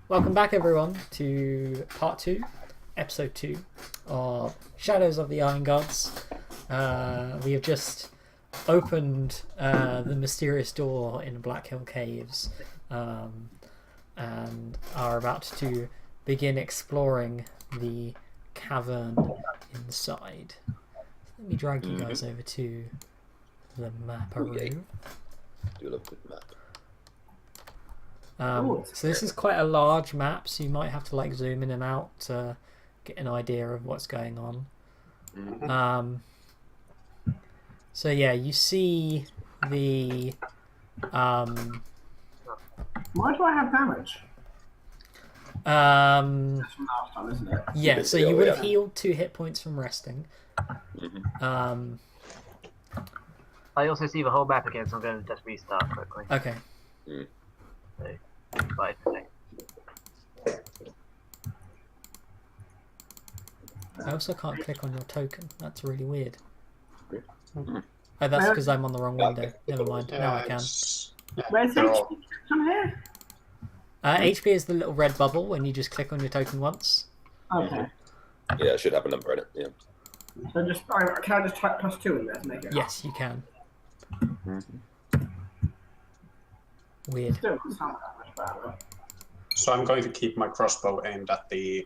Welcome back, everyone, to part 2, episode 2 of Shadows of the Iron Gods. We have just opened the mysterious door in Black Hill Caves and are about to begin exploring the cavern inside. Let me drag you guys over to the map-a-roo. Do love a good map. So this is quite a large map, so you might have to like zoom in and out to get an idea of what's going on. So yeah, you see the Why do I have damage? That's from last time, isn't it? Yeah, so you would have healed 2 hit points from resting. I also see the whole map again, so I'm going to just restart quickly. Okay. So, 5 seconds. I also can't click on your token. That's really weird. Oh, that's because I'm on the wrong window. Never mind. Now I can. Where's HP from here? HP is the little red bubble when you just click on your token once. Okay. Yeah, it should have a number in it. Yeah. So can I just type +2 in there to make it? Yes, you can. Weird. Still doesn't sound that much better. So I'm going to keep my crossbow aimed at the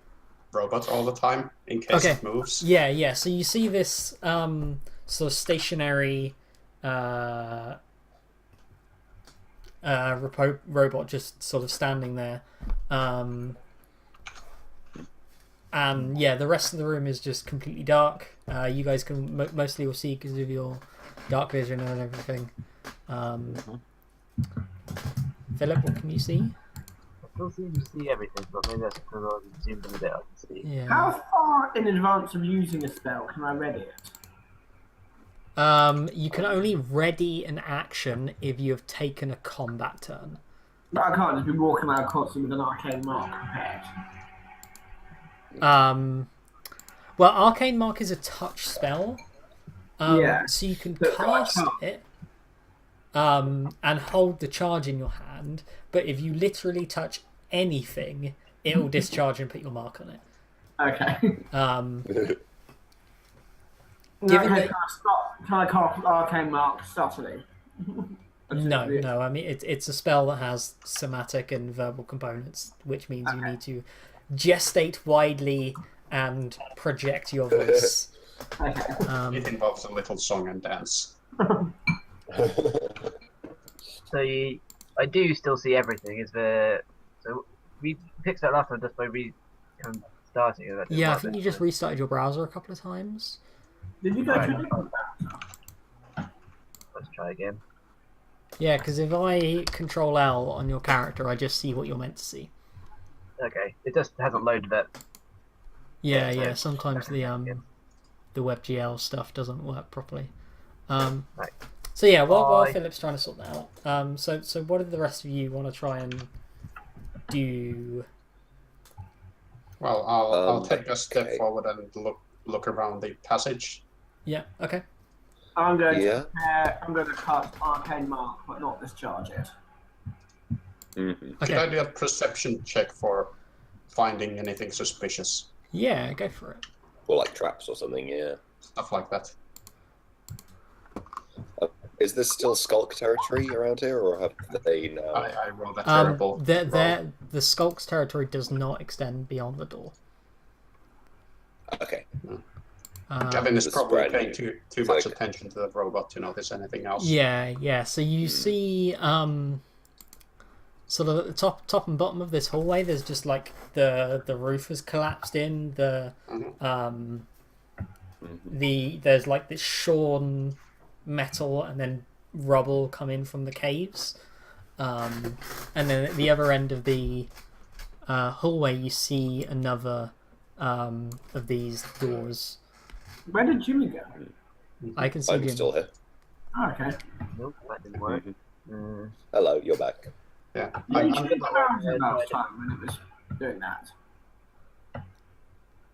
robot all the time in case Okay. it moves. Yeah. So you see this sort of stationary robot just sort of standing there. And yeah, the rest of the room is just completely dark. You guys can mostly will see because of your dark vision and everything. Philip, what can you see? I still seem to see everything, but maybe that's because I zoomed in a bit. I can see. Yeah. How far in advance of using a spell can I ready it? You can only ready an action if you have taken a combat turn. But I can't just be walking around constantly with an arcane mark prepared. Well, Arcane Mark is a touch spell. Yeah. So you can So I cast can't. it and hold the charge in your hand, but if you literally touch anything, it will discharge and put your mark on it. Okay. Given Okay, that- can I cast arcane mark subtly? No. I mean, it's a spell that has somatic and verbal components, which means you need to gestate widely and project your voice. Okay. It involves a little song and dance. So I do still see everything. So we fixed that last time just by starting it. Yeah, I think you just restarted your browser a couple of times. Did you go Right. to a different Let's try again. Yeah, because if I Control L on your character, I just see what you're meant to see. Okay, it just hasn't loaded it. Yeah. Sometimes the WebGL stuff doesn't work properly. Right. So yeah, while Bye. Philip's trying to sort that out, so what did the rest of you want to try and do? Well, I'll take a okay. step forward and look around the passage. Yeah. Okay. I'm going Yeah. to cast arcane mark, but not discharge it. Should I do a perception check for finding anything suspicious? Yeah, go for it. Or like traps or something, yeah. Stuff like that. Is this still Skulk territory around here, or have they now? I rolled a terrible roll. The Skulk's territory does not extend beyond the door. Okay. Gavin is This is probably brand paying new. too much Like- attention to the robot to notice anything else. Yeah. So you see, sort of at the top and bottom of this hallway, there's just like the roof has collapsed in. There's like this shorn metal and then rubble coming from the caves, and then at the other end of the hallway, you see another of these doors. Where did Jimmy go? I can see I'm Jim. still here. Oh, okay. Nope, that didn't work. Hello, you're back. Yeah. Yeah, I'm, you I'm, should have around last time when it was doing that.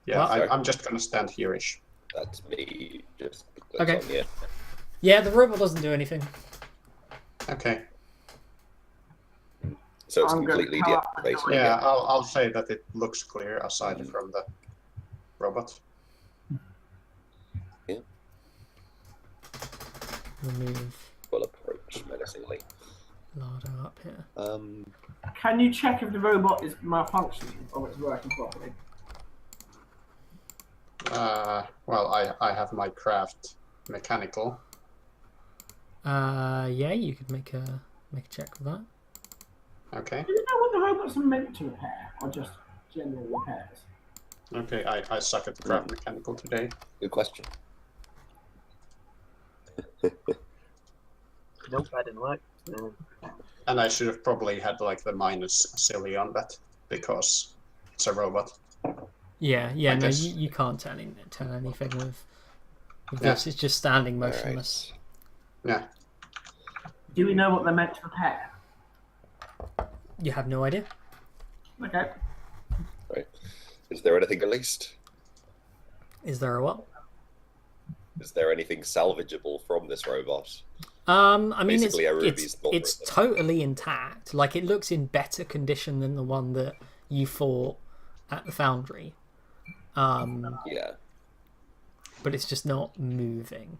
yeah, Sorry. I'm just gonna stand here-ish. That's me. Just Okay. on here. Yeah, the robot doesn't do anything. Okay. So it's I'm gonna completely come up deactivated. and join Yeah, I'll say that it looks clear aside from the robot. Remove Will approach menacingly. Lardo up here. Can you check if the robot is malfunctioning or it's working properly? Well, I have my craft mechanical. Yeah, you could make a check with that. Okay. Do you know what the robots are meant to repair, or just general repairs? Okay, I suck at the craft mechanical today. Good question. Nope, that didn't work. And I should have probably had like the minus silly on that because it's a robot. Yeah, I no, guess. you can't tell anything with Yeah. this. It's just standing motionless. Yeah. Do we know what they're meant to repair? You have no idea. Okay. Right. Is there anything released? Is there a what? Is there anything salvageable from this robot? I mean, Basically, a Ruby's thought it's process. totally intact. Like, it looks in better condition than the one that you fought at the foundry. Yeah. But it's just not moving.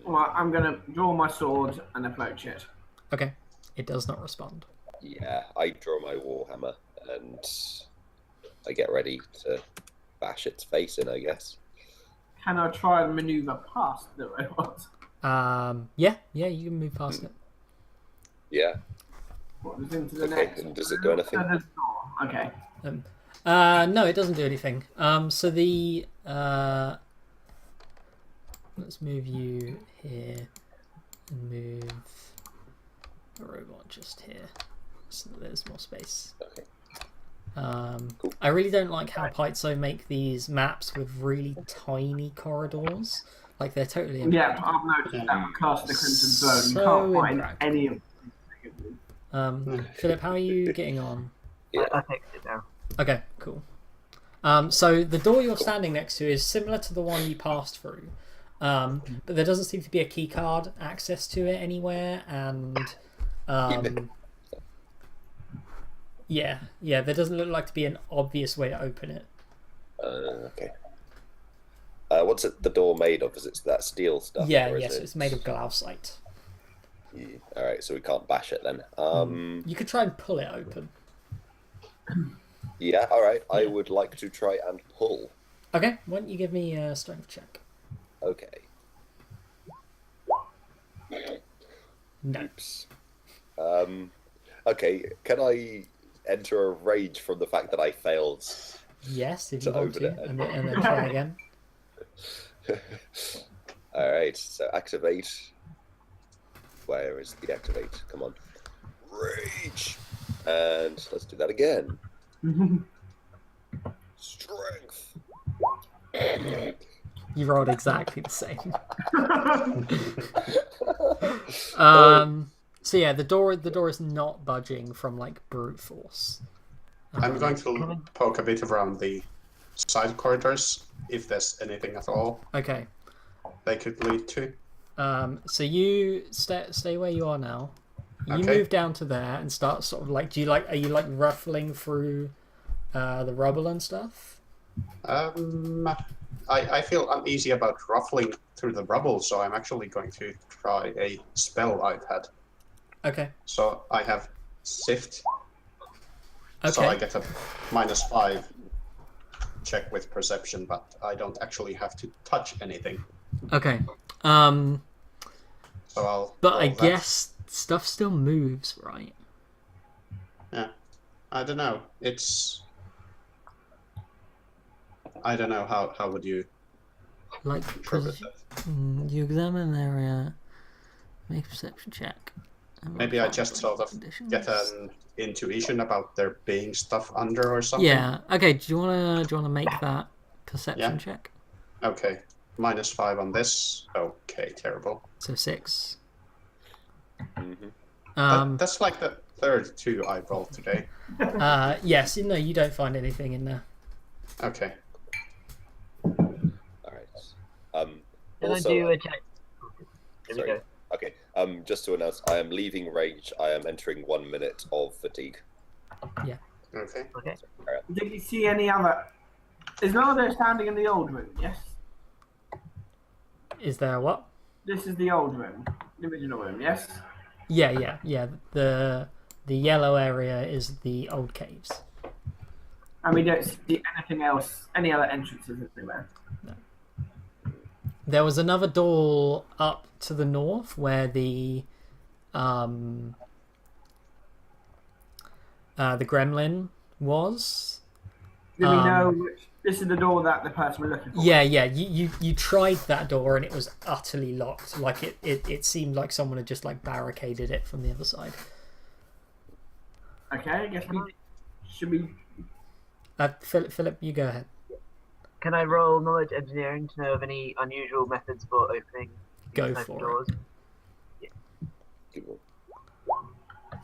Well, I'm gonna draw my sword and approach it. Okay, it does not respond. Yeah, I draw my warhammer and I get ready to bash its face in, I guess. Can I try and maneuver past the robot? Yeah, you can move past it. Yeah. What is into the Okay, next? and does it do anything? Okay. No, it doesn't do anything. So the let's move you here and move the robot just here, so that there's more space. Okay. Cool. I really don't like how Paizo make these maps with really tiny corridors. Like, they're totally Yeah, I've noticed that with Cast of the Crimson Throne. You So can't find impractical. any of Philip, how are you getting on? Yeah. I fixed it now. Okay, cool. So the door you're standing next to is similar to the one you passed through, but there doesn't seem to be a key card access to it anywhere, and yeah, there doesn't look like to be an obvious way to open it. Okay. What's the door made of? Is it that steel stuff? Yeah, or is yes, it... it's made of glausite. Yeah. All right, so we can't bash it then. You could try and pull it open. Yeah, all right. I would like to try and pull. Okay, why don't you give me a strength check? Okay. No. Oops. Okay, can I enter a rage from the fact that I failed? Yes, if To you want open to, it. and then try again. All right, so activate. Where is the activate? Come on. Rage! And let's do that again. Strength! You rolled exactly the same. So yeah, the door is not budging from like brute force. I'm going to poke a bit around the side corridors if there's anything at all Okay. they could lead to. So you stay where you are now. You Okay. move down to there and start sort of like. Are you like ruffling through the rubble and stuff? I feel uneasy about ruffling through the rubble, so I'm actually going to try a spell I've had. Okay. So I have Sift, Okay. so I get a -5 check with perception, but I don't actually have to touch anything. Okay. So I'll. But roll I that. guess stuff still moves, right? Yeah, I don't know. I don't know how would you Like, interpret that? you examine the area, make a perception check. and Maybe I modify just sort of conditions. get an intuition about there being stuff under or something. Yeah. Okay. Do you wanna make that perception Yeah. check? Okay. -5 on this. Okay, terrible. So 6. Mm-hmm. That's like the third 2 I rolled today. Yes. No, you don't find anything in there. Okay. All right. Can Also, I do a check? Here we sorry. go. Okay. Just to announce, I am leaving rage. I am entering 1 minute of fatigue. Okay. Okay. Did you see any other? Is Nardo standing in the old room? Yes. Is there what? This is the old room, the original room. Yes. Yeah. The yellow area is the old caves. And we don't see anything else, any other entrances anywhere. There was another door up to the north where the gremlin was. Do we know which? This is the door that the person was looking for. Yeah. You tried that door and it was utterly locked. Like it seemed like someone had just like barricaded it from the other side. Okay, I guess we should we. Philip, you go ahead. Can I roll knowledge engineering to know of any unusual methods for opening Go these type for of doors? People.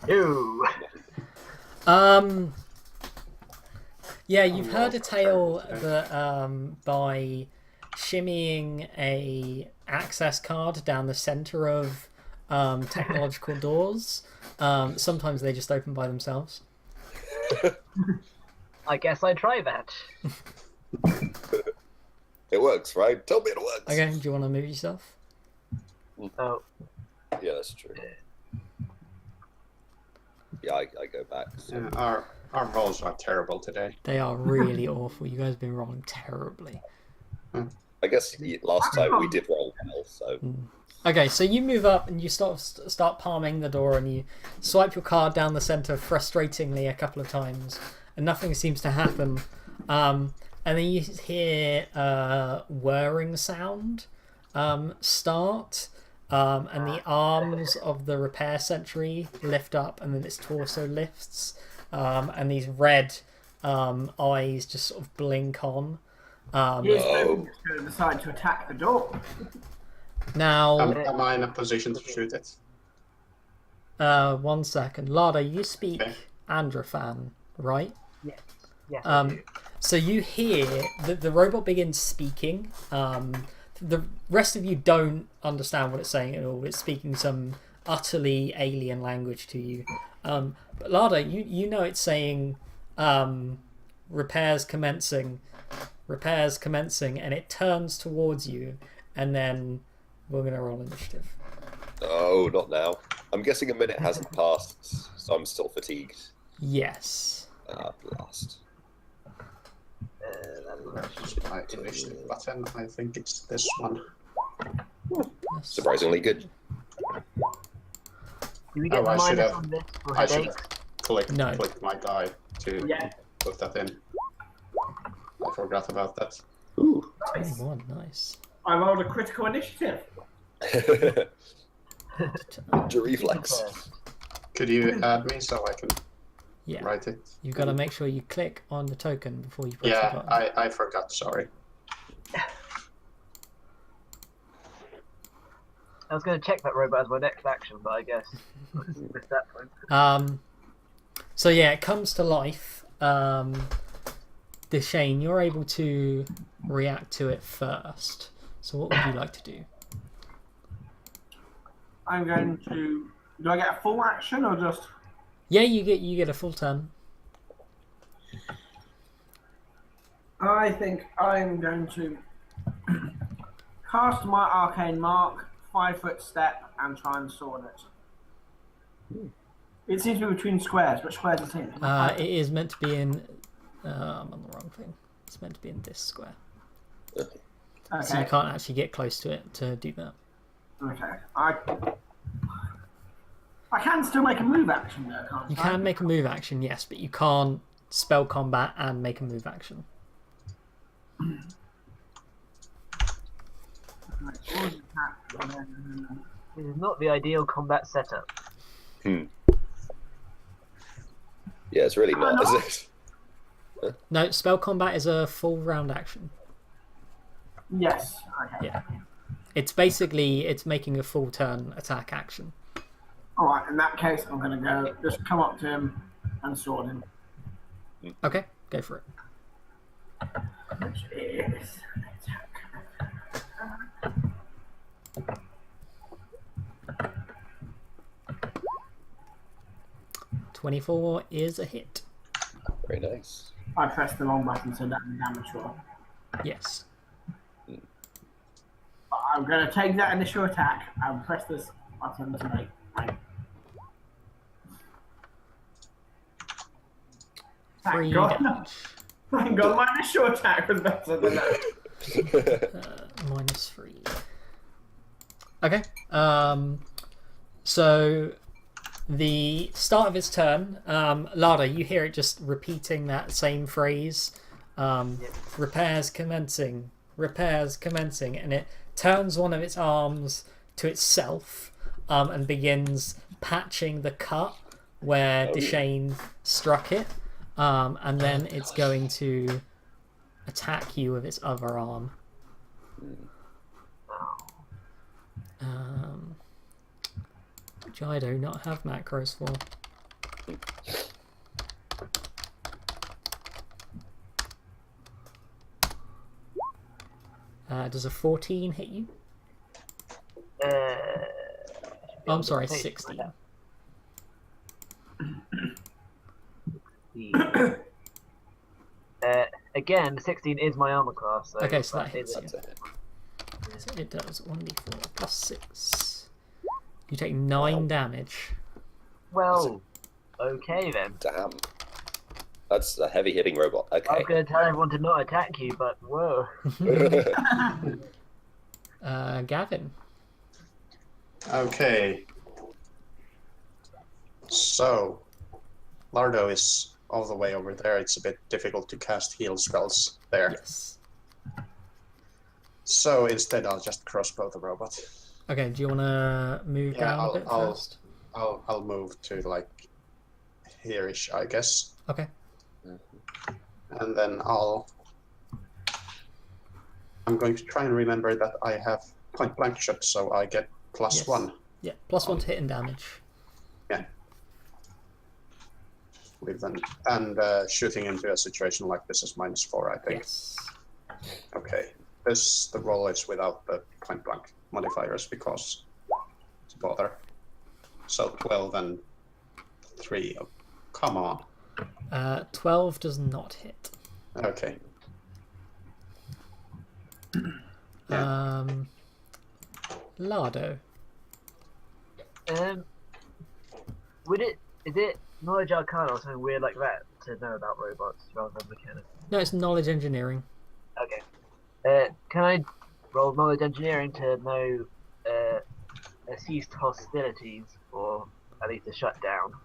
Ooh. Yeah, you've heard a tale that by shimmying a access card down the center of technological doors, sometimes they just open by themselves. I guess I try that. It works, right? Tell me it works. Okay, do you want to move yourself? Oh, Yeah, that's true. Yeah, I go back. So. Yeah, our rolls are terrible today. They are really awful. You guys have been rolling terribly. I guess last time we did roll well, so. Okay, so you move up and you start palming the door and you swipe your card down the center frustratingly a couple of times and nothing seems to happen. And then you hear a whirring sound start, and the arms of the repair sentry lift up and then its torso lifts, and these red eyes just sort of blink on. He's going to decide to attack the door. Now, Am I in a position to shoot it? 1 second. Lada, you speak Okay. Androphan, right? yes. I do. So you hear the robot begins speaking. The rest of you don't understand what it's saying at all. It's speaking some utterly alien language to you. But Lada, you know it's saying repairs commencing, and it turns towards you, and then we're going to roll initiative. Oh, not now. I'm guessing a minute hasn't passed, so I'm still fatigued. Yes. Ah, blast. Where's my initiative button? I think it's this one. Surprisingly good. Do we get I should minus have- on this for I should headaches? have No. clicked my guy to Yeah. put that in. I forgot about that. Ooh. 21, nice. I rolled a critical initiative. Reflex. Could you add me so I can Yeah. write it? You've got to make sure you click on the token before you press the Yeah, button. I forgot, sorry. I was going to check that robot as my next action, but I guess I missed that point. So yeah, it comes to life. Deshane, you're able to react to it first. So what would you like to do? I'm going to. Do I get a full action or just? Yeah, you get a full turn. I think I'm going to cast my arcane mark, 5-foot step, and try and sword it. It seems to be between squares, but squares are the same. It is meant to be in. I'm on the wrong thing. It's meant to be in this square, so you Okay. can't actually get close to it to do that. Okay. I can still make a move action though, can't You I? can make a move action, yes, but you can't spell combat and make a move action. Right, sword attack, and then- This is not the ideal combat setup. Yeah, it's really not, is it? No, spell combat is a full round action. Yes. Okay. Yeah. It's basically making a full turn attack action. All right. In that case, I'm going to go just come up to him and sword him. Okay, go for it. Which is attack. 24 is a hit. Very nice. I pressed the long button so that the damage roll. Yes. But I'm going to take that initial attack and press this button to make. Three Thank God. damage. Thank God my initial attack was better than that. -3. Okay. So the start of its turn, Lada, you hear it just repeating that same phrase. Repairs commencing, and it turns one of its arms to itself and begins patching the cut where Deshane struck it. And then it's going to attack you with its other arm. Which I do not have macros for. Does a 14 hit you? I'm sorry, 16. Again, 16 is my armor class. So okay, so that hits you. That's a hit. So it does 1d4 plus 6. You take 9 damage. Well, okay then. Damn. That's a heavy hitting robot. I Okay. was going to tell everyone to not attack you, but whoa. Gavin. Okay. So, Lardo is all the way over there. It's a bit difficult to cast heal spells there. Yes. So instead, I'll just crossbow the robot. Okay, do you want to move down a bit first? I'll move to like here-ish, I guess, Okay. and then I'm going to try and remember that I have point blank shot, so I get Yes. +1 Yeah, +1 to hit and damage. with them, and shooting into a situation like this is -4, I think. Yes. Okay, the roll is without the point blank modifiers because it's a bother. So 12 and 3. Oh, come on. 12 does not hit. Okay. Lardo. Is it knowledge arcana or something weird like that to know about robots rather than mechanics? No, it's knowledge engineering. Okay. Can I roll knowledge engineering to know ceased hostilities or at least a shutdown?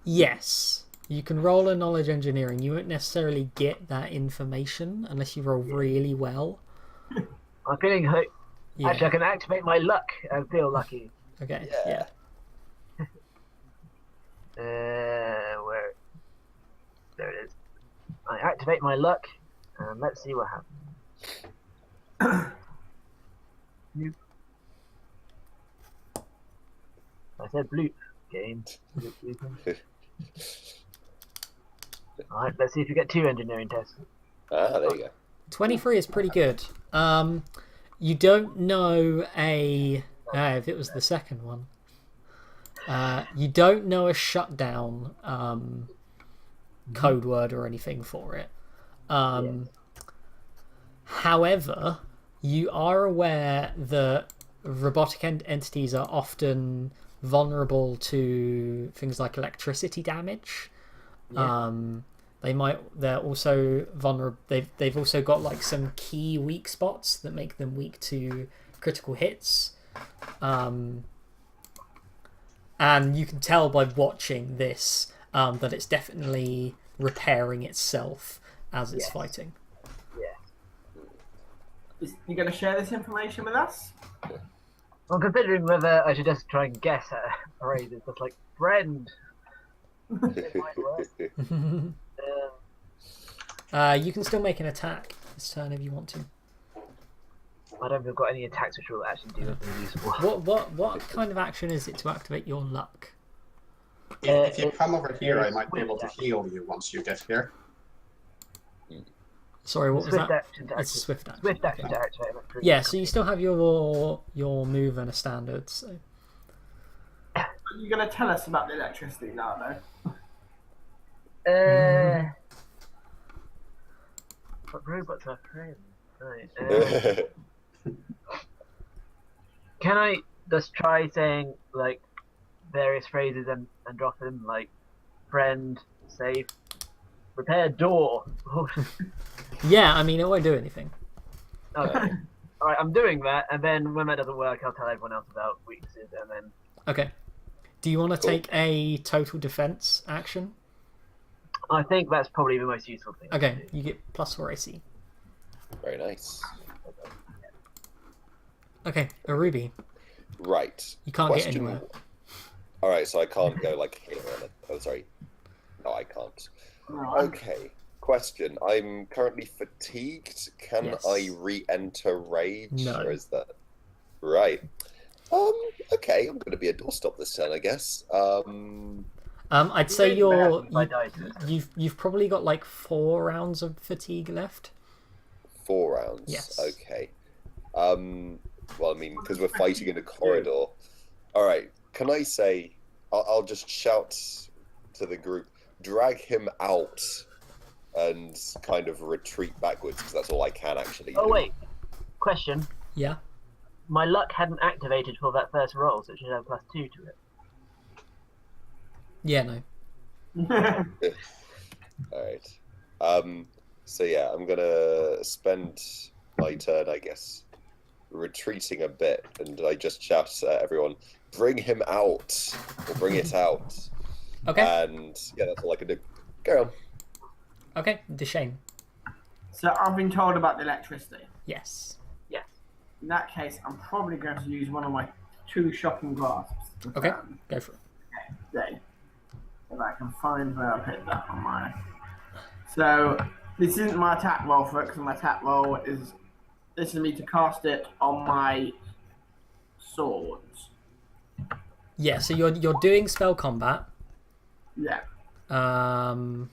Yes. You can roll a knowledge engineering. You won't necessarily get that information unless you roll really well. I'm feeling Yeah. actually I can activate my luck and feel lucky. Okay. Yeah. Where? There it is. I activate my luck and let's see what happens. Bloop. I said bloop. Game. Alright, let's see if you get 2 engineering tests. Ah, there you go. 23 is pretty good. You don't know if it was the second one. You don't know a shutdown code word or anything for it. However, you are aware that robotic entities are often vulnerable to things like electricity damage. They're also vulnerable. They've also got like some key weak spots that make them weak to critical hits. And you can tell by watching this that it's definitely repairing itself as it's fighting. You going to share this information with us? I'm considering whether I should just try and guess at a phrase. It's just like, friend. It might work. You can still make an attack this turn if you want to. I don't think I've got any attacks which will actually do anything useful. What kind of action is it to activate your luck? If you come over here, I might be able to heal you once you get here. Sorry, what was Swift that? action to It's activate. swift action. Swift action to activate. Yeah, so you still have your move and a standard. So Are you going to tell us about the electricity now, though? But robots are friends. Right. Can I just try saying like various phrases and drop them like friend, safe, repair door? yeah, I mean it won't do anything. Okay. All right, I'm doing that, and then when that doesn't work, I'll tell everyone else about weaknesses, and then. Okay. Do you want to Cool. take a total defense action? I think that's probably the most useful thing. Okay, to do. you get +4 AC. Very nice. Okay, a ruby. Right. You can't get anywhere. All right, so I can't go like here. Oh, sorry. No, I can't. No, Okay. Question. I'm currently fatigued. Can Yes. I re-enter rage? No. Or is that right? Okay. I'm going to be a doorstop this turn, I guess. I'd say My dice. you've probably got like 4 rounds of fatigue left. 4 rounds. Yes. Okay. Well, I mean, because we're fighting in a corridor. All right. Can I say? I'll just shout to the group, drag him out, and kind of retreat backwards because that's all I can actually. Oh do. wait, question. Yeah. My luck hadn't activated for that first roll, so it should have +2 to it. Yeah, no. All right. So yeah, I'm gonna spend my turn, I guess, retreating a bit, and I just shout at everyone, "Bring him out, or bring it out." Okay. And yeah, that's all I can do. Go on. Okay, Deshane. So I've been told about the electricity. Yes. In that case, I'm probably going to use one of my 2 shocking grasps. Okay, go for it. Day. If I can find where I put that on my. So this isn't my attack roll for it, because my attack roll is. This is me to cast it on my swords. Yeah, so you're doing spell combat. Yeah. So I'm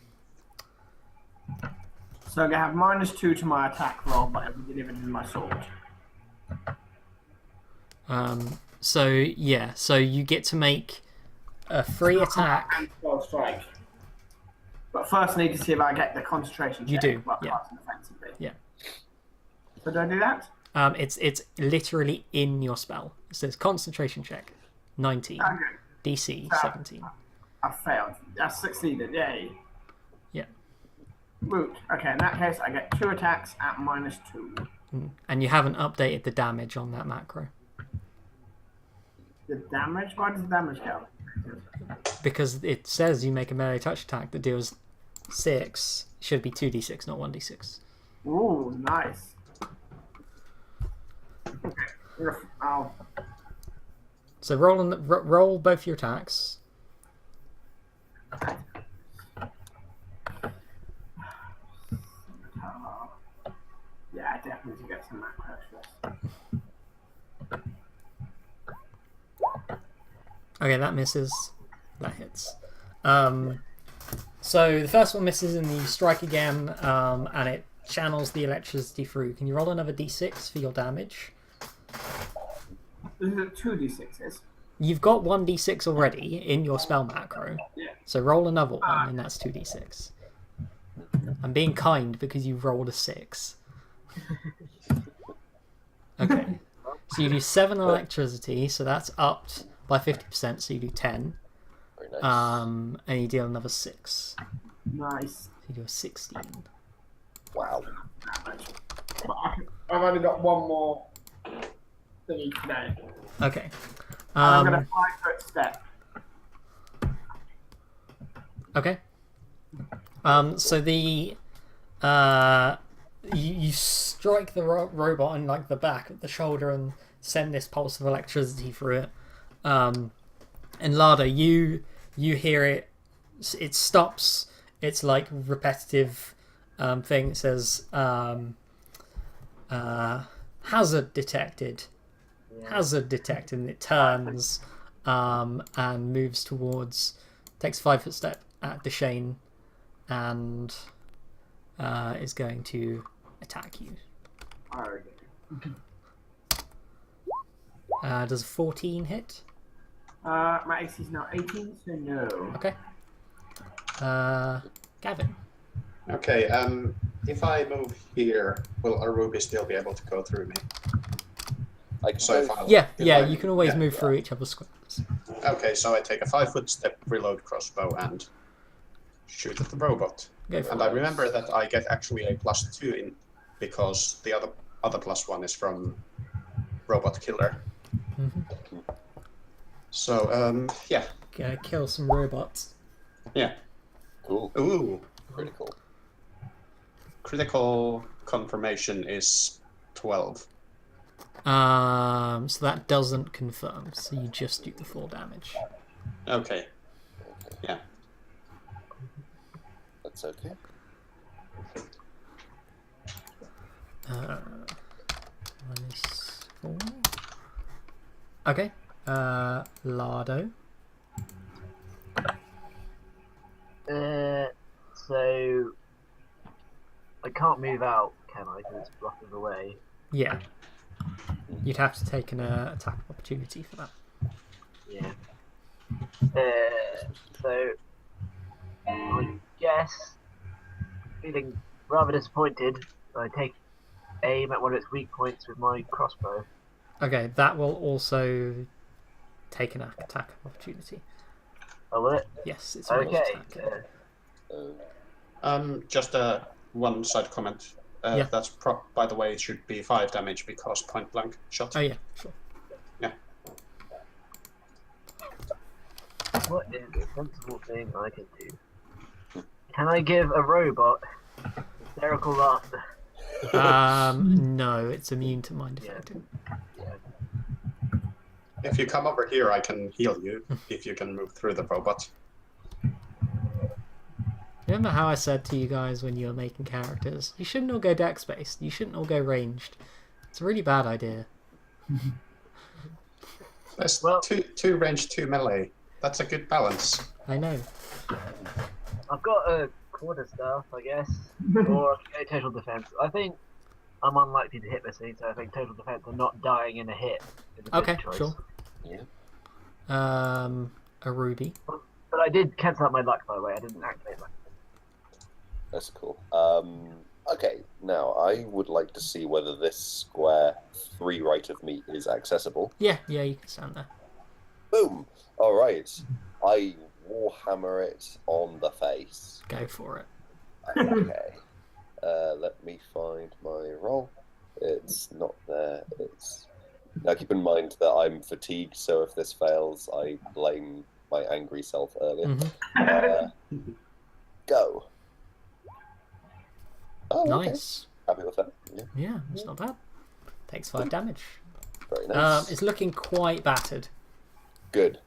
going to have -2 to my attack roll, but it'll be delivered in my sword. so yeah, so you get to make a free attack. And spell strike. But first, I need to see if I get the concentration check. You do, while yeah. casting defensively. Yeah. So do I do that? It's literally in your spell. It says concentration check, 19, Okay. DC 17. I failed. I succeeded. Yay. Yeah. Root. Okay, in that case, I get 2 attacks at -2. And you haven't updated the damage on that macro The damage? Why does the damage count? because it says you make a melee touch attack that deals 6. It should be 2d6, not 1d6. Ooh, nice. Okay. I'll. So roll both your attacks. Yeah, I definitely need to get some macro stress. Okay, that misses. That hits. So the first one misses and you strike again, and it channels the electricity through. Can you roll another d6 for your damage? This is 2d6s. You've got 1d6 already in your spell macro. Yeah. So roll another one, and that's 2d6. I'm being kind because you rolled a 6. Okay. So you do 7 electricity, so that's upped by 50%, so you do 10. Very nice. And you deal another 6. Nice. So you do a 16. Wow. Damage. But I've only got one more thingy today. Okay. I'm going to 5-foot step. Okay. So the you strike the robot in like the back of the shoulder and send this pulse of electricity through it. And Lada, you hear it. It stops. It's like repetitive thing. It says hazard detected. Hazard detected, and it turns and moves towards. Takes a 5-foot step at Deshane, and is going to attack you. Okay. Does 14 hit? My AC is now 18, so no. Okay. Gavin. Okay, if I move here, will Arubi still be able to go through me? I can So go if I, Yeah, if yeah, I- you can always yeah. move through each other's squares. Okay, so I take a 5-foot step, reload crossbow, and shoot at the robot. Go for And it. I remember that I get actually a +2 in because the other +1 is from robot killer. Mhm. So yeah, Gonna kill some robots. yeah. Cool. Ooh, Pretty cool. critical confirmation is 12. So that doesn't confirm. So you just do the 4 damage. Okay, yeah. That's okay. -4. Okay. Lardo. So I can't move out, can I? Because it's blocking the way. Yeah. You'd have to take an attack of opportunity for that. Yeah. So I guess, feeling rather disappointed, I take aim at one of its weak points with my crossbow. Okay, that will also take an attack of opportunity. Oh, will it? Yes, it's a ranged Okay. attack. Just a one side comment. Yeah. That's by the way, it should be 5 damage because point blank shot. Oh yeah, sure. What is a sensible thing I can do? Can I give a robot hysterical laughter? No, it's immune to mind Yeah. affecting. If you come over here, I can heal you if you can move through the robot. Remember how I said to you guys when you were making characters, you shouldn't all go dex based, you shouldn't all go ranged. It's a really bad idea. There's Well- two range, 2 melee. That's a good balance. I know. I've got a quarterstaff, I guess, or a total defense. I think I'm unlikely to hit this thing, so I think total defense and not dying in a hit is a good Okay, choice. sure. Yeah. A ruby. But I did cancel out my luck, by the way. I didn't activate luck. That's cool. Okay, now I would like to see whether this square 3 right of me is accessible. Yeah, you can stand there. Boom! Alright. I Warhammer it on the face. Go for it. Okay. Let me find my roll. It's not there. It's now keep in mind that I'm fatigued, so if this fails, I blame my angry self earlier. Mhm. Go. Oh, okay. Nice. Happy with that. Yeah, Yeah, it's not bad. Takes 5 damage. very nice. It's looking quite battered. Good.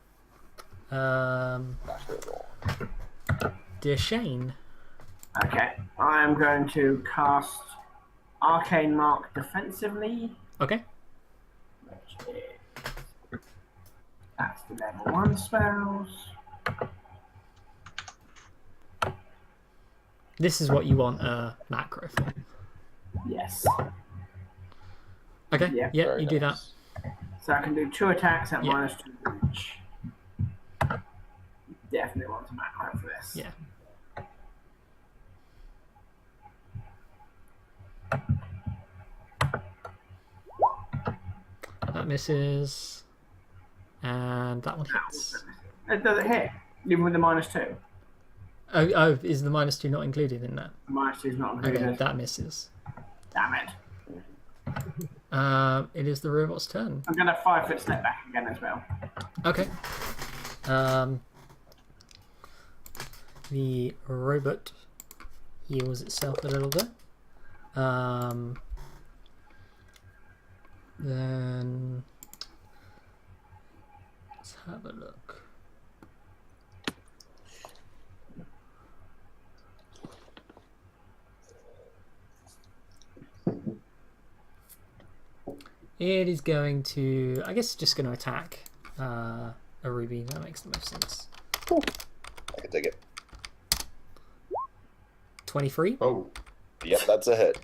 Um, Batter it all. dear Shane. Okay, I'm going to cast Arcane Mark defensively, Okay. which is that's the level 1 spells. This is what you want a macro for. Yes. Okay, Yeah. yeah, Very you do that. nice. So I can do 2 attacks at Yeah. -2 each. Definitely want a macro for this. Yeah. That misses. And that one hits. Does it hit? Even with the -2? Oh, is the -2 not included in that? The -2 is not included. Okay, that misses. Damn it. It is the robot's turn. I'm going to 5-foot step back again as well. Okay. The robot heals itself a little bit. Then let's have a look. It is going to, I guess, just going to attack a ruby. That makes the most sense. I can take it. 23. Oh, Yep, that's a hit.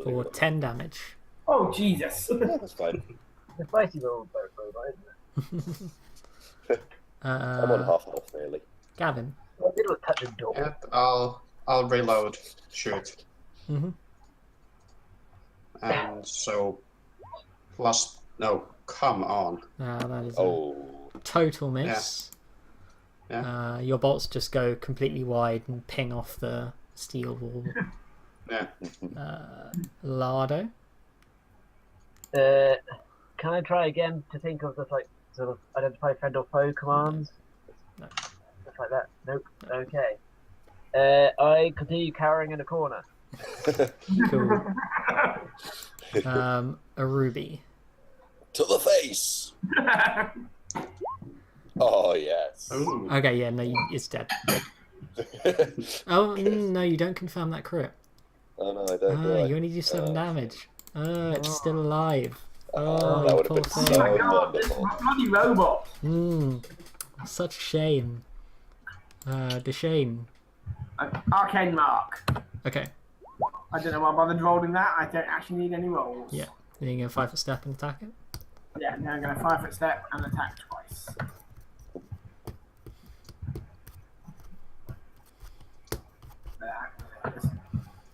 For 10 damage. Oh, Jesus. Yeah, that's fine. The spicy roll both robot, isn't it? I'm on half health, really. Gavin. What I did was touch a door. Yeah, I'll reload. Shoot. Mm-hmm. And so plus no, come on. That is Oh. a total miss. Yeah. Your bolts just go completely wide and ping off the steel wall. Yeah. Lardo. Can I try again to think of just like sort of identify friend or foe commands? No. Stuff like that. Nope. Okay. I continue cowering in a corner. Cool. A ruby. To the face! Oh, yes. Ooh. Okay, yeah, no, it's dead. Oh, no, you don't confirm that crit. Oh, no, I don't do You it. only do 7 damage. It's still alive. Oh, Oh, that you would have poor been thing. so Oh, God, this wonderful. bloody robot. Such a shame. Deshane. Arcane Mark. Okay, I don't know why I bothered rolling that. I don't actually need any rolls. yeah. Then you're going to 5-foot step and attack it? Yeah, now I'm going to 5-foot step and attack twice.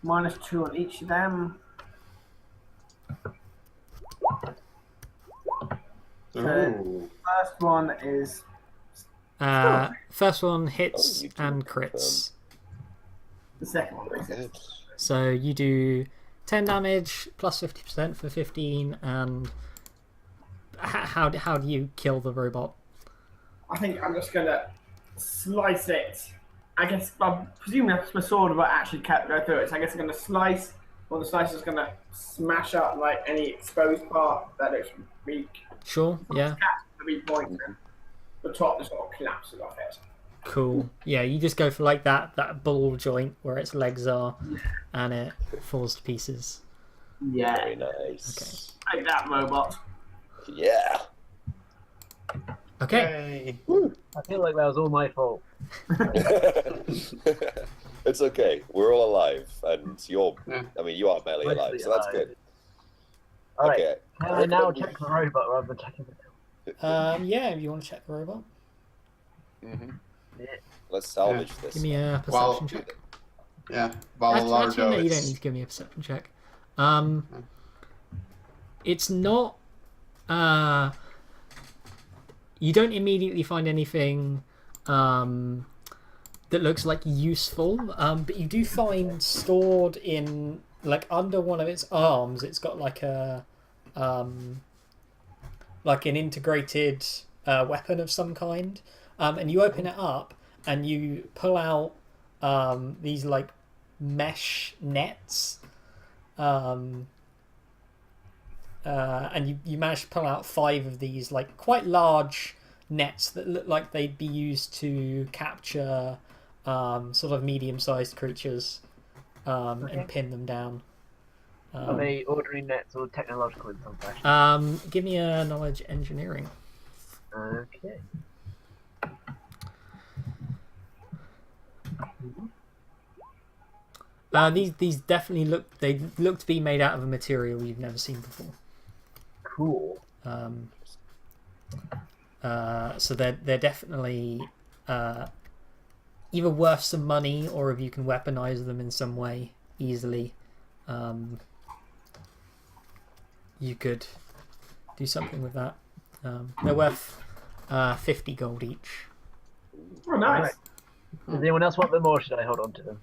-2 on each of them. Ooh. First one is First one hits Oh, you do and confirm. crits. the second one. Is Good. So you do 10 damage plus 50% for 15, and how do you kill the robot? I think I'm just going to slice it. I guess I'm presuming that's my sword, but actually can't go through it. So I guess I'm going to slice. Well, the slice is going to smash up like any exposed part that it's weak. Sure, yeah, The weak point. The top just sort of collapses off it. cool. Yeah, you just go for like that ball joint where its legs are, and it falls to pieces. Yeah. Very nice. Take that, robot. Yeah. Okay, Yay. I feel like that was all my fault. It's okay. We're all alive, and you're. Yeah. I mean, you are barely Mostly alive, so that's alive. good. Alright. Okay. Can I now check the robot rather than checking the yeah, if you want to check the robot, Hmm. Yeah. Let's salvage this. give me a perception Well, check. Yeah. While Actually, no, Lardo you don't is need to give me a perception check. It's not. You don't immediately find anything that looks like useful, but you do find stored in like under one of its arms. It's got like a like an integrated weapon of some kind, and you open it up and you pull out these like mesh nets, and you manage to pull out 5 of these like quite large nets that look like they'd be used to capture sort of medium-sized creatures and pin them down. Are they ordinary nets or technological in some fashion? Give me a knowledge engineering. Okay. These definitely look to be made out of a material you've never seen before. Cool. So they're definitely either worth some money, or if you can weaponize them in some way easily, you could do something with that. They're worth 50 gold each. Oh, nice. Alright. Does anyone else want them, or should I hold on to them?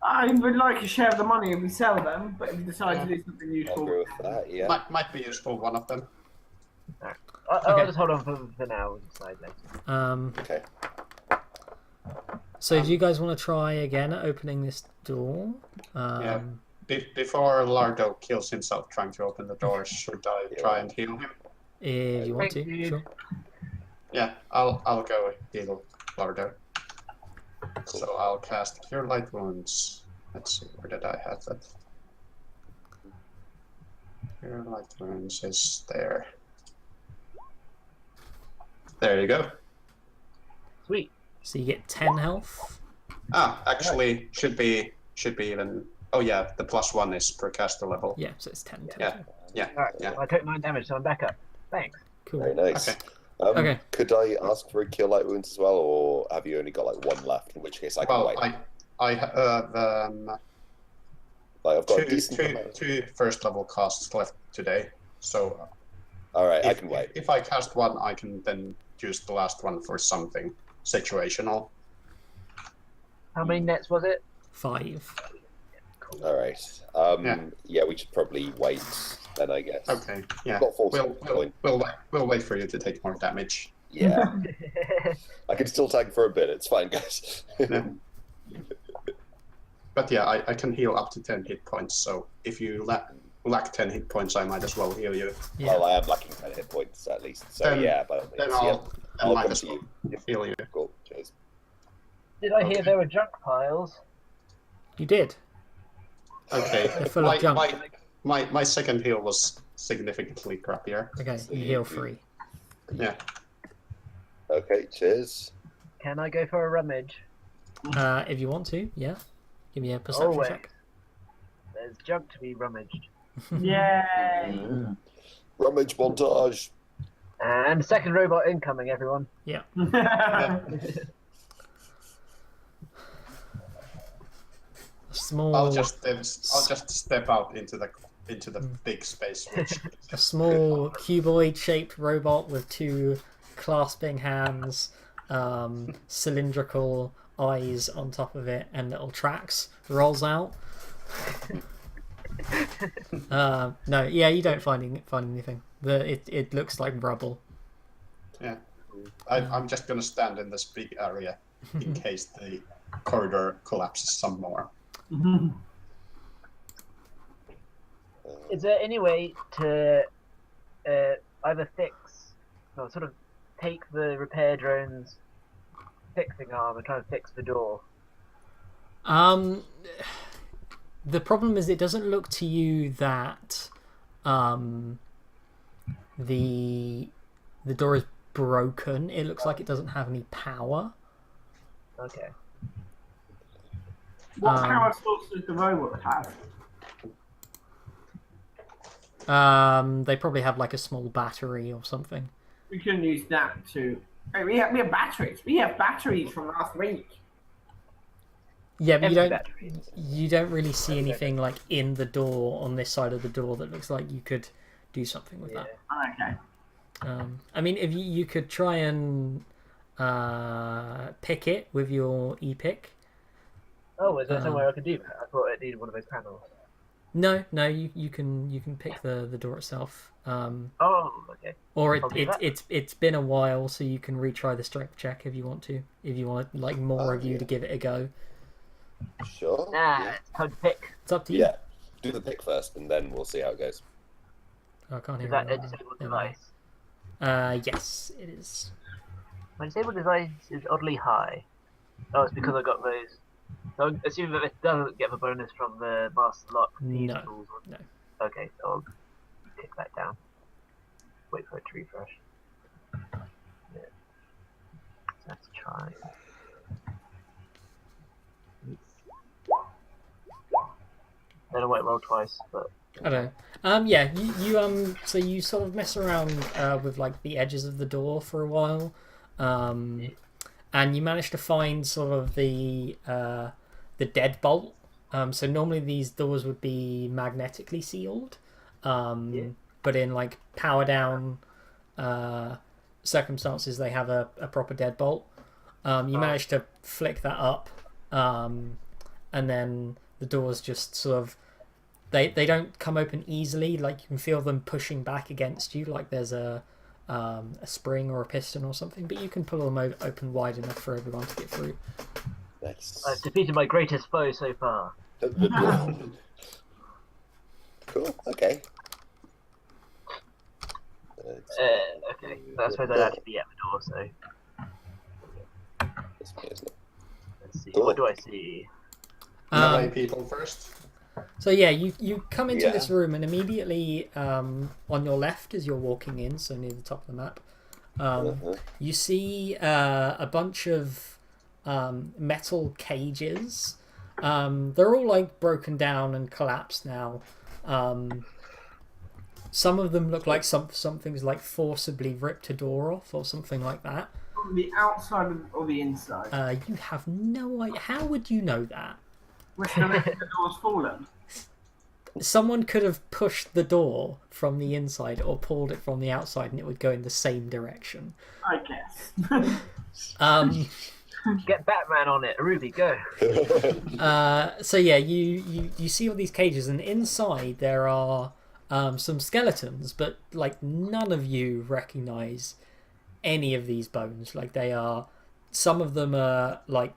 I would like a share of the money if we sell them, but if you decide to do something I'll useful, agree with that. Yeah. might be useful, one of them. I'll Okay. just hold on for now. We'll decide later. Okay. So do you guys want to try again at opening this door? Yeah. Before Lardo kills himself trying to open the door, should I try and heal him? If you want Thank to, you. sure. Yeah, I'll go heal Lardo. So I'll cast Cure Light Wounds. Let's see, where did I have that? Cure Light Wounds is there. There you go. Sweet. So you get 10 health. Ah, actually, should be should be even. Oh yeah, the +1 is per caster level. Yeah, so it's 10 Yeah. total. Yeah. Alright, Yeah. I took 9 damage, so I'm back up. Thanks. Cool. Very nice. Okay. Okay. Could I ask for a cure light wounds as well, or have you only got like one left? In which case I can Well, wait. I have Like I've got a decent two amount. 2 first level casts left today. So All right, I if, can wait. if I cast one, I can then use the last one for something situational. How many nets was it? 5. All right. Yeah, we should probably wait then, I guess. Okay. Yeah. I've got 40 We'll point. we'll wait for you to take more damage. Yeah, I can still tank for a bit. It's fine, guys. Yeah. But yeah, I can heal up to 10 hit points. So if you lack 10 hit points, I might as well heal you. Yeah. Well, I am lacking 10 hit points at least. So Then- yeah, but Then yeah, I'll I'll might come as to well you. heal you. Cool. Cheers. Did I hear there were junk piles? You did. Okay. They're full of junk. My second heal was significantly crappier. Okay, you heal free. Yeah. Okay. Cheers. Can I go for a rummage? If you want to, yeah. Give me a perception Always. check. There's junk to be rummaged. Yay! Rummage montage. And second robot incoming, everyone. Small, I'll just step out into the big space. Which a small cuboid-shaped robot with 2 clasping hands, cylindrical eyes on top of it, and little tracks rolls out. No, yeah, you don't find anything. It looks like rubble. yeah. I'm just gonna stand in this big area in case the corridor collapses some more. Is there any way to either sort of take the repair drone's fixing arm and try and fix the door? The problem is it doesn't look to you that the door is broken. It looks like it doesn't have any power. Okay. What power source does the robot have? They probably have like a small battery or something. We can use that to. Hey, we have batteries. We have batteries from last week. Yeah, but Empty you don't really see anything like in the door on this side of the door that looks like you could do something with Yeah. that. Okay. I mean, if you could try and pick it with your e-pick. Oh, is there somewhere I can do that? I thought it needed one of those panels. No, you can pick the door itself. Oh, okay. Or I'll do that. it's been a while, so you can retry the strength check if you want to. If you want like more of you yeah. to give it a go, Sure. Nah, Yeah. it's time to pick. it's up to you. Yeah. Do the pick first, and then we'll see how it goes. Oh, I can't hear Is that you. a disabled Never mind. device? Yes, it is. My disabled device is oddly high. Oh, it's because I got those. So I'm assuming that it doesn't get the bonus from the master lock. No, tools. no. Okay, so I'll kick that down. Wait for it to refresh. Yeah. Let's try. Then I won't roll twice, but I don't know. Yeah, so you sort of mess around with like the edges of the door for a while, and you manage to find sort of the deadbolt. So normally these doors would be magnetically sealed, but in like power down circumstances, they have a proper deadbolt. You manage to flick that up, and then the doors just sort of they don't come open easily. Like you can feel them pushing back against you, like there's a spring or a piston or something. But you can pull them open wide enough for everyone to get through. Nice. I've defeated my greatest foe so far. Cool. Okay. Okay, I suppose I'd actually be at the door, so It's me, isn't it? let's see. Cool. What do I see? Melee people first. So yeah, you come into Yeah. this room, and immediately on your left as you're walking in, so near the top of the map, you see a bunch of metal cages They're all like broken down and collapsed now. Some of them look like something's like forcibly ripped a door off or something like that. From the outside or the inside? You have no idea. How would you know that? Which direction the door's fallen? Someone could have pushed the door from the inside or pulled it from the outside, and it would go in the same direction. I guess. Get Batman on it. Ruby, go. So yeah, you see all these cages, and inside there are some skeletons, but like none of you recognize any of these bones. Like they are, some of them are like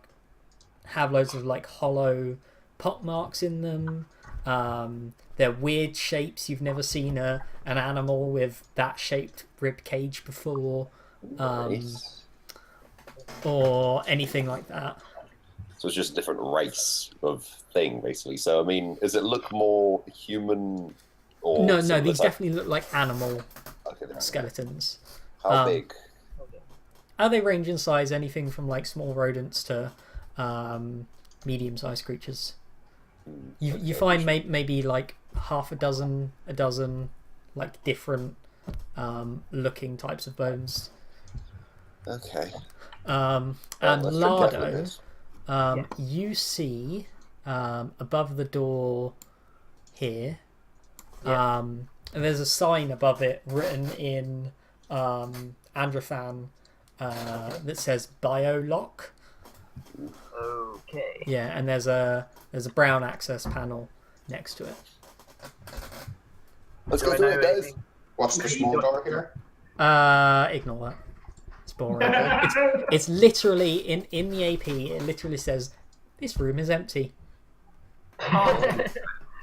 have loads of like hollow pock marks in them. They're weird shapes. You've never seen an animal with that shaped rib cage before, Nice. or anything like that. So it's just a different race of thing, basically. So I mean, does it look more human? Or No, similar these type? definitely look like animal Okay, then. skeletons. How big? They range in size, anything from like small rodents to medium-sized creatures. You find maybe like half a dozen, like different looking types of bones. Okay. And Well, let's drink after Lardo, this. you see above the door here, and there's a sign above it written in Androphan that says Biolock. Okay. Yeah, and there's a brown access panel next to it. Let's Do go I through know it, guys. anything? What's the small door here? Ignore that. It's boring. It's literally in the AP. It literally says this room is empty. Oh,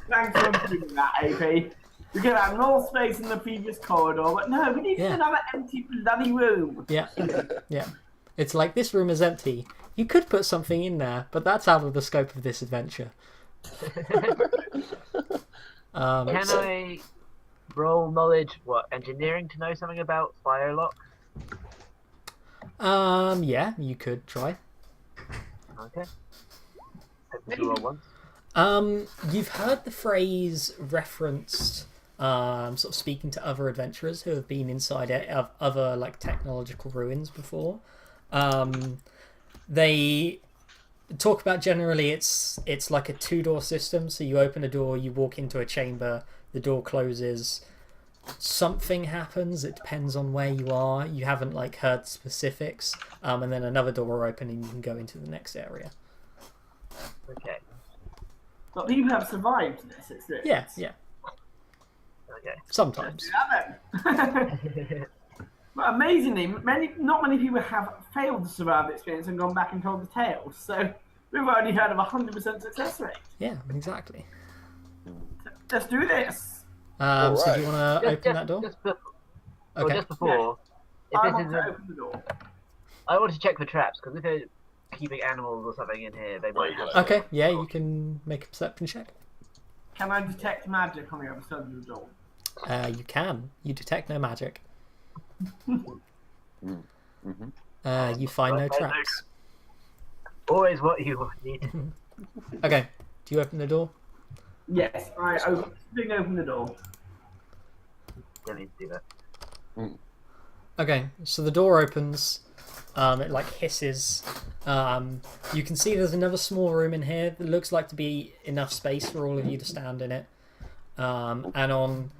thanks for improving that, AP. We could have more space in the previous corridor, but no, we need another empty bloody room. Yeah, yeah. It's like this room is empty. You could put something in there, but that's out of the scope of this adventure. Can I roll knowledge, engineering to know something about Biolock? Yeah, you could try. Okay. Hopefully to roll once. You've heard the phrase referenced, sort of speaking to other adventurers who have been inside of other like technological ruins before. They talk about generally it's like a two-door system. So you open a door, you walk into a chamber, the door closes. Something happens. It depends on where you are. You haven't like heard specifics. And then another door will open and you can go into the next area. Okay. But you have survived this experience. Yeah. Okay. Sometimes. But amazingly, not many people have failed to survive the experience and gone back and told the tale. So we've only heard of 100% success rate. Yeah, exactly. Let's do this. So do you want to open that door? Just before, if I this want is to open the door. I want to check for traps because if they're keeping animals or something in here, they might have. Okay, yeah, you can make a perception check. Can I detect magic on the other side of the door? You can. You detect no magic. You find no traps. Always what you need. Okay, do you open the door? Yes, I open the door. Don't need to do that. Okay, so the door opens. It like hisses. You can see there's another small room in here that looks like to be enough space for all of you to stand in it. And on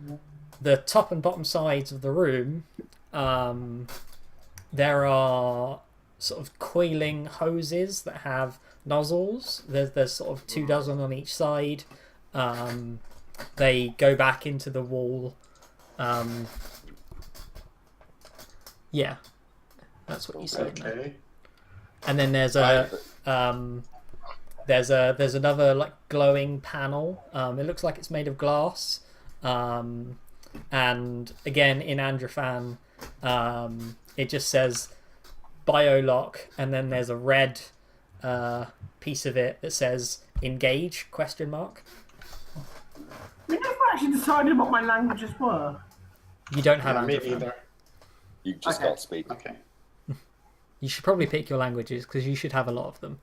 the top and bottom sides of the room, there are sort of coiling hoses that have nozzles. There's sort of 24 on each side. They go back into the wall. Yeah, that's what you see. Okay. And then there's there's another like glowing panel. It looks like it's made of glass. And again in Androphan, it just says Biolock, and then there's a red piece of it that says engage ? We never actually decided what my languages were. You don't have Me Androphan. either. You just Okay. can't speak. Okay. You should probably pick your languages because you should have a lot of them.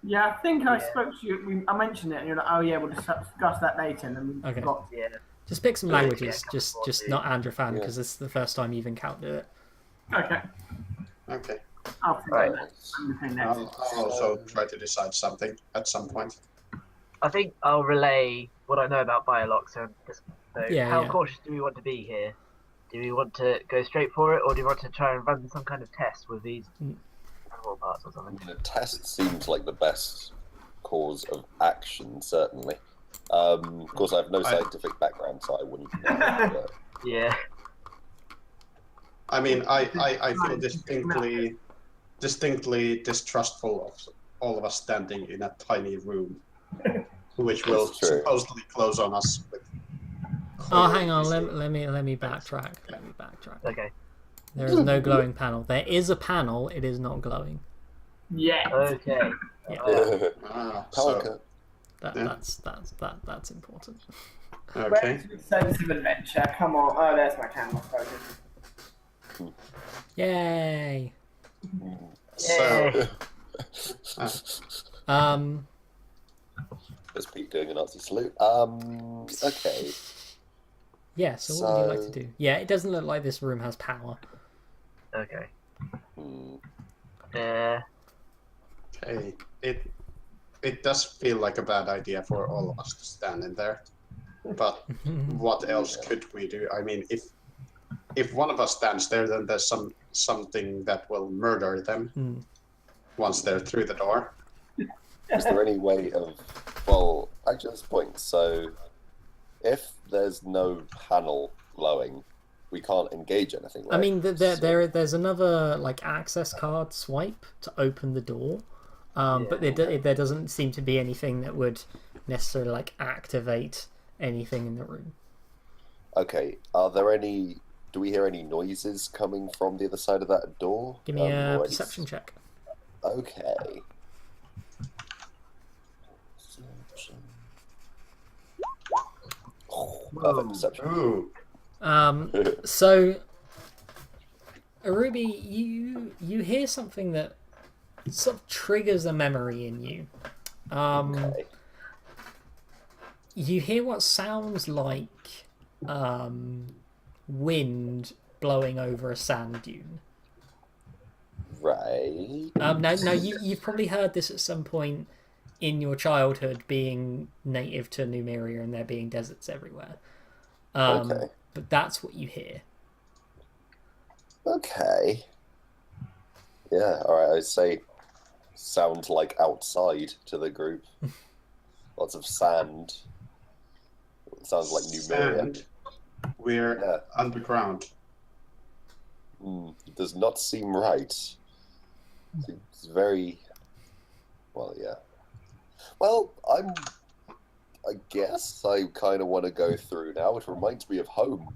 Yeah, I think I spoke to you. I mentioned it, and you're like, "Oh yeah, we'll discuss that later." And then we Okay. got Yeah. Just pick some Yeah, languages, yeah, just yeah. not Andrafan, Yeah. because it's the first time you've encountered it. okay. Okay. I'll think Right. of that. I'm looking next. I'll also try to decide something at some point. I think I'll relay what I know about Biolox. So Yeah, how yeah. cautious do we want to be here? Do we want to go straight for it, or do we want to try and run some kind of test with these animal parts or something? A test seems like the best cause of action, certainly. Of course, I have no scientific background, so I wouldn't know. But... Yeah. I mean, I feel distinctly distrustful of all of us standing in a tiny room, which will That's true. supposedly close on us. With Oh, hang on. Let me backtrack. Let me backtrack. Okay. There is no glowing panel. There is a panel. It is not glowing. Yeah. Okay. Ah, Power so, cut. That's important. okay. Sense of adventure. Come on. Oh, there's my camera focus. Yay! So, There's Pete doing a Nazi salute. Okay. Yeah. So what would you like to do? Yeah, it doesn't look like this room has power. Okay. Hmm. okay. It does feel like a bad idea for all of us to stand in there. But what else could we do? I mean, if one of us stands there, then there's something that will murder them once they're through the door. Is there any way of... Well, actually, at this point, so if there's no panel glowing, we can't engage anything, right? I mean, there's another like access card swipe to open the door, but there doesn't seem to be anything that would necessarily like activate anything in the room. Okay, are there any... Do we hear any noises coming from the other side of that door? Give me a or any- perception check. Okay. Oh, perfect perception. Ooh. So, Ruby, you hear something that sort of triggers a memory in you. Okay. You hear what sounds like wind blowing over a sand dune. Right. Now you've probably heard this at some point in your childhood, being native to Numeria and there being deserts everywhere. Okay. But that's what you hear. Okay. Yeah, alright, I'd say sounds like outside to the group. Lots of sand. It sounds like Numeria. Sand. We're Yeah. underground. It does not seem right. It's very... Well, yeah. Well, I guess I kind of want to go through now. It reminds me of home.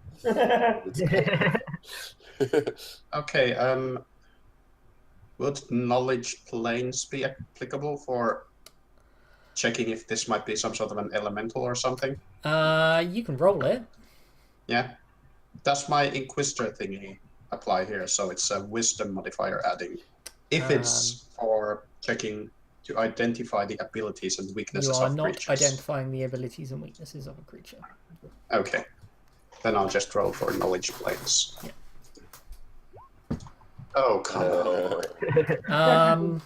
Okay, would knowledge planes be applicable for checking if this might be some sort of an elemental or something? You can roll it. Yeah. Does my Inquisitor thingy apply here? So it's a wisdom modifier adding. If it's for checking to identify the abilities and You weaknesses are of not creatures. identifying the abilities and weaknesses of a creature. Okay. Then I'll just roll for knowledge planes. Yeah. Oh, come on.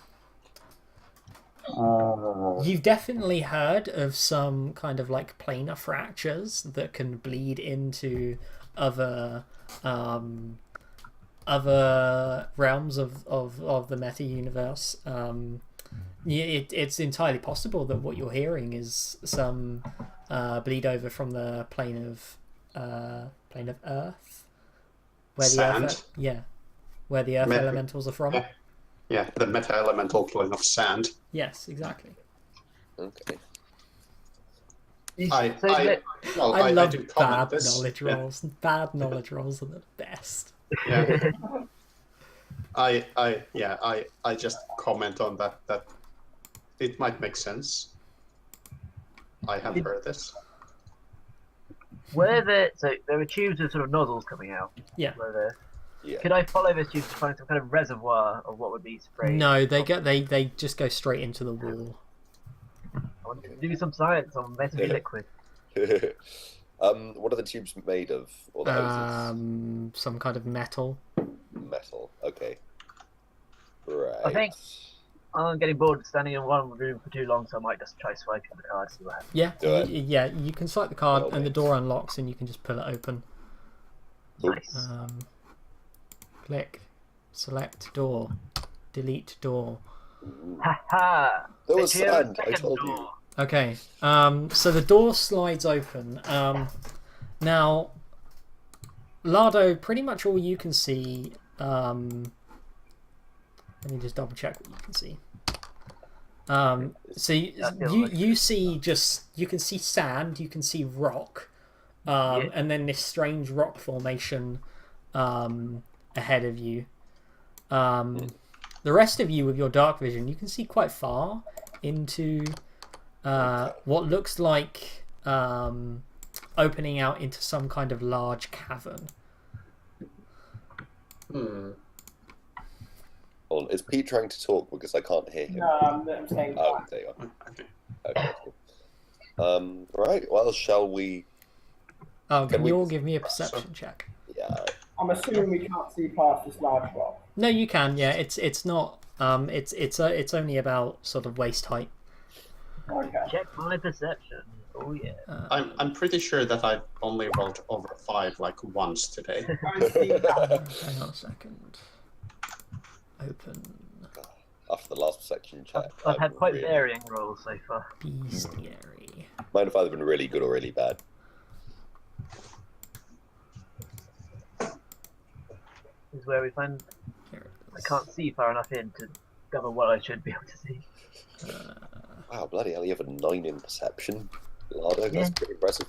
You've definitely heard of some kind of like planar fractures that can bleed into other realms of the meta universe. It's entirely possible that what you're hearing is some bleed over from the plane of Earth, where Sand? where the Earth Meta- elementals are from. Yeah. Yeah, the meta-elemental plane of sand. Yes, exactly. Okay. I love do bad comment this. knowledge rolls. Bad knowledge rolls are the best. Yeah. I just comment on that it might make sense. I have heard this. So there were tubes with sort of nozzles coming out. Yeah. Yeah. Could I follow this tube to find some kind of reservoir of what would be sprayed? No, they just go straight into the wall. I want to do some science on metal liquid. What are the tubes made of? Or the hoses? Some kind of metal. Metal. Okay. Right. I think I'm getting bored standing in one room for too long, so I might just try swiping the card to see what happens. Yeah, Do it. yeah. You can swipe the card, Well, and the mate. door unlocks, and you can just pull it open. Nice. Click, select door, delete door. Ha ha! There was Secure sand, I second told you. door. Okay, so the door slides open. Now, Lardo, pretty much all you can see. Let me just double check what you can see. So you see you can see sand, you can see rock, and then this strange rock formation ahead of you. The rest of you with your dark vision, you can see quite far into what looks like opening out into some kind of large cavern. Hold on, is Pete trying to talk because I can't hear him? No, I'm saying Oh, that. there you are. Okay. Okay, cool. Right. Well, shall we? Oh, Can can we- you all give me a perception check? Yeah. I'm assuming we can't see past this large rock. No, you can. Yeah, it's not. It's only about sort of waist height. Okay. Check my perception. Oh yeah. I'm pretty sure that I've only rolled over 5 like once today. I see that. Hang on a second. Open After the last section check, I've had quite really... varying rolls so far. bestiary. Mine have either been really good or really bad. This is where we find Here it I is. can't see far enough in to discover what I should be able to see. Wow, bloody hell! You have a 9 in perception, Lardo. That's Yeah. pretty impressive.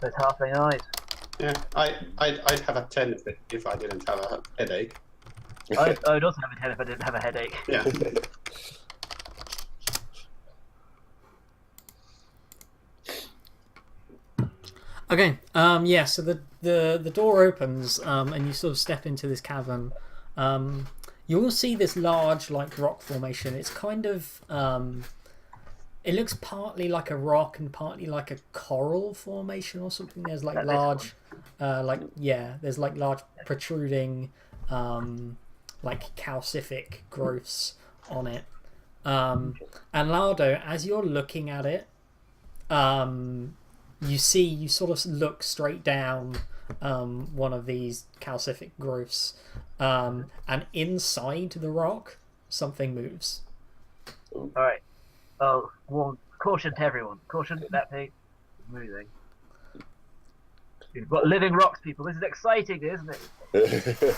Those halfling eyes. Yeah, I'd have a 10 if I didn't have a headache. I would also have a 10 if I didn't have a headache. Yeah. Okay. Yeah. So the door opens, and you sort of step into this cavern. You will see this large, like, rock formation. It's kind of it looks partly like a rock and partly like a coral formation or something. There's like That looks large, there's like large protruding, like calcific growths on it. And Lardo, as you're looking at it, you sort of look straight down one of these calcific growths, and inside the rock, something moves. Alright. Oh, well, caution to everyone. Caution, that thing is moving. We've got living rocks, people. This is exciting, isn't it?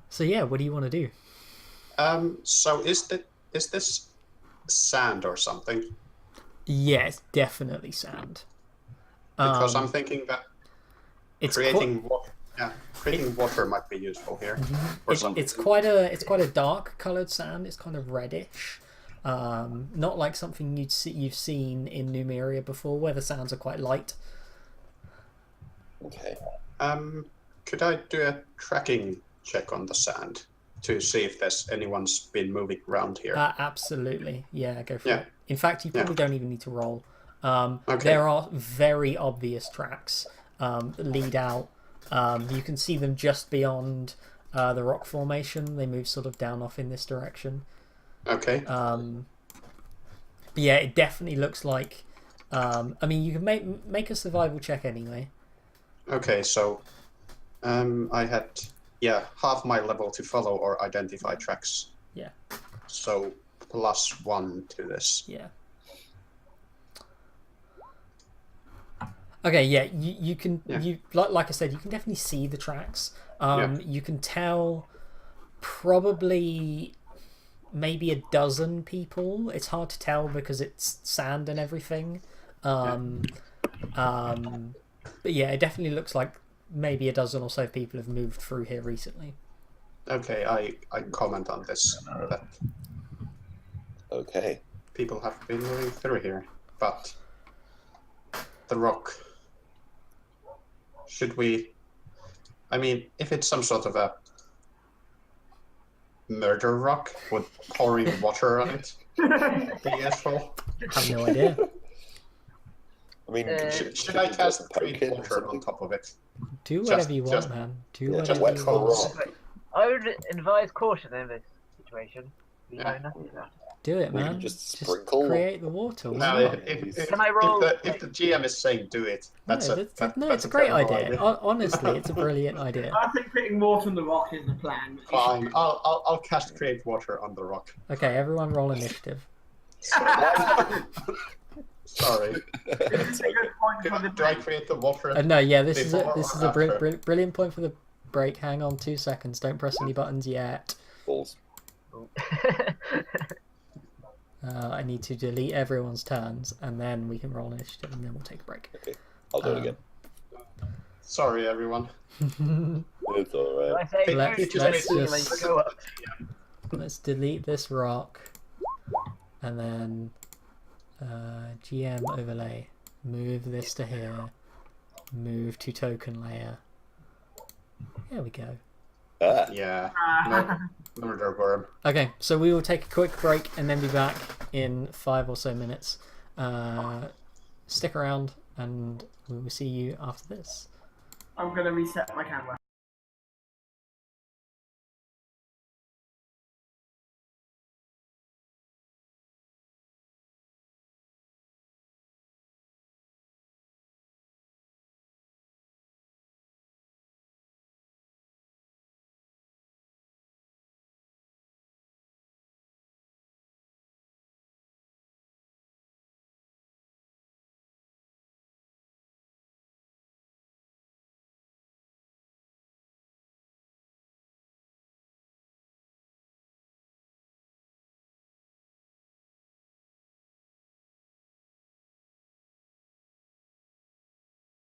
So yeah, what do you want to do? So is this sand or something? Yes, definitely sand. Because I'm thinking that It's creating water might be useful here. Or something. it's quite a dark coloured sand. It's kind of reddish, not like something you've seen in Numeria before, where the sands are quite light. Okay. Could I do a tracking check on the sand to see if there's anyone's been moving around here? Absolutely, yeah, go for Yeah. it. In fact, you probably don't even need to roll. Okay. There are very obvious tracks that lead out. You can see them just beyond the rock formation. They move sort of down off in this direction. Okay. But yeah, it definitely looks like. I mean, you can make a survival check anyway. Okay, so I had half my level to follow or identify tracks. Yeah. So +1 to this. Yeah. Okay, yeah, you can like I said, you can definitely see the tracks. You can tell probably maybe a dozen people. It's hard to tell because it's sand and everything. But yeah, it definitely looks like maybe a dozen or so people have moved through here recently. Okay, I comment on this. That Okay. people have been moving through here, but the rock should we? I mean, if it's some sort of a murder rock with pouring water on it, be useful. I have no idea. I mean, Should I cast poke create it or water on something? top of it? Do whatever Just- you want, just- man. Do Yeah, whatever just wet you for want. rock. I would advise caution in this situation. You know Yeah. nothing about it. Do it, We man. can just sprinkle. create the water. why No, not? Can I roll? if the GM is saying do it, that's No, a that's, that- no, that's it's a great terrible idea. Honestly, it's a brilliant idea. I think putting water on the rock is the plan. Fine, I'll cast create water on the rock. Okay, everyone roll initiative. Sorry. It's a good point for the Do I break. create the water? No, yeah, this is Before a or after? brilliant point for the break. Hang on 2 seconds. Don't press any buttons yet. Balls. I need to delete everyone's turns, and then we can roll initiative, and then we'll take a break. Okay, I'll do it again. Sorry, everyone. It's I alright. say Let's- you let's just just- go up. Let's delete this rock, and then GM overlay. Move this to here. Move to token layer. There we go. Ah, Yeah. Murder worm. Okay, so we will take a quick break and then be back in 5 or so minutes. Stick around, and we will see you after this. I'm gonna reset my camera.